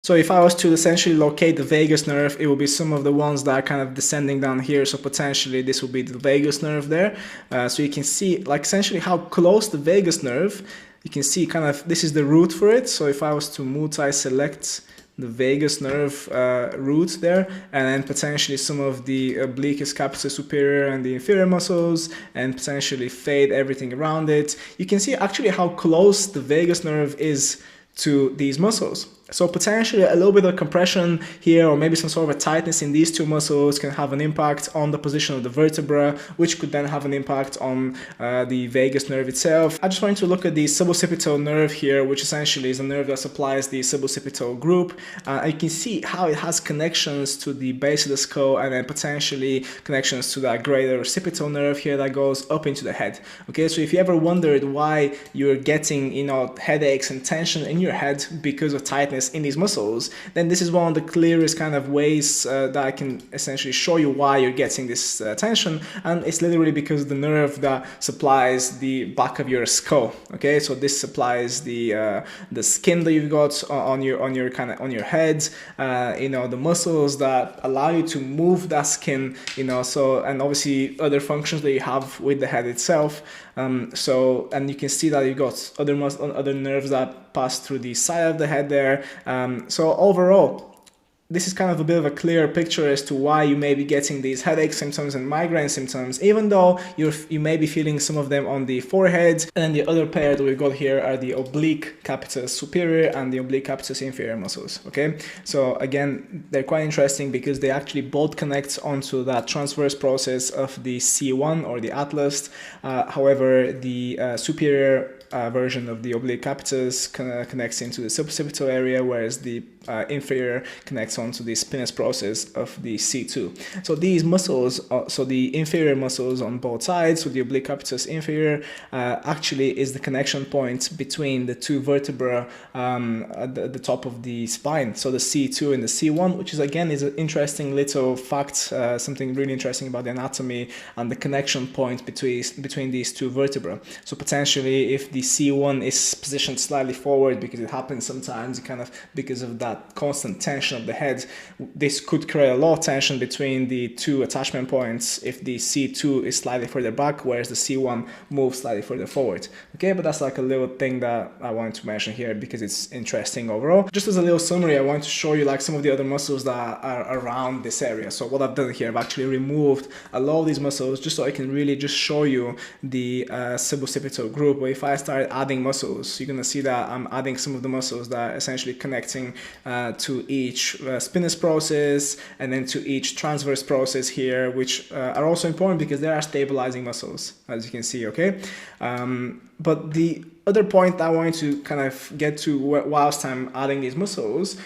So if I was to essentially locate the vagus nerve, it will be some of the ones that are kind of descending down here. So potentially this will be the vagus nerve there. So you can see like essentially how close the vagus nerve, you can see kind of, this is the root for it. So if I was to multi-select the vagus nerve root there, and then potentially some of the obliquus capita superior and the inferior muscles, and potentially fade everything around it, you can see actually how close the vagus nerve is to these muscles. So potentially a little bit of compression here, or maybe some sort of a tightness in these two muscles, can have an impact on the position of the vertebra, which could then have an impact on the vagus nerve itself. I just wanted to look at the sub-occipital nerve here, which essentially is a nerve that supplies the sub-occipital group. You can see how it has connections to the base of the skull, and then potentially connections to that greater occipital nerve here that goes up into the head. Okay, so if you ever wondered why you're getting, headaches and tension in your head because of tightness in these muscles, then this is one of the clearest kind of ways that I can essentially show you why you're getting this tension, and it's literally because the nerve that supplies the back of your skull. Okay, so this supplies the skin that you've got on your head, the muscles that allow you to move that skin, so, and obviously other functions that you have with the head itself. And you can see that you got other nerves that pass through the side of the head there. So overall, this is kind of a bit of a clear picture as to why you may be getting these headache symptoms and migraine symptoms, even though you may be feeling some of them on the forehead. And then the other pair that we've got here are the oblique capitis superior and the oblique capitis inferior muscles. Okay, so again, they're quite interesting because they actually both connect onto that transverse process of the C1 or the atlas. However, the superior version of the oblique capitis connects into the sub-occipital area, whereas the inferior connects onto the spinous process of the C2. So these muscles, so the inferior muscles on both sides, so the oblique capitis inferior, actually is the connection point between the two vertebrae at the top of the spine. So the C2 and the C1, which is again is an interesting little fact, something really interesting about the anatomy and the connection point between these two vertebrae. So potentially, if the C1 is positioned slightly forward, because it happens sometimes, because of that constant tension of the head, this could create a lot of tension between the two attachment points if the C2 is slightly further back, whereas the C1 moves slightly further forward. Okay, but that's like a little thing that I wanted to mention here because it's interesting overall. Just as a little summary, I want to show you like some of the other muscles that are around this area. So what I've done here, I've actually removed a lot of these muscles just so I can really just show you the sub-occipital group. But if I start adding muscles, you're gonna see that I'm adding some of the muscles that are essentially connecting to each spinous process and then to each transverse process here, which are also important because they are stabilizing muscles, as you can see. Okay, but the other point that I wanted to kind of get to whilst I'm adding these muscles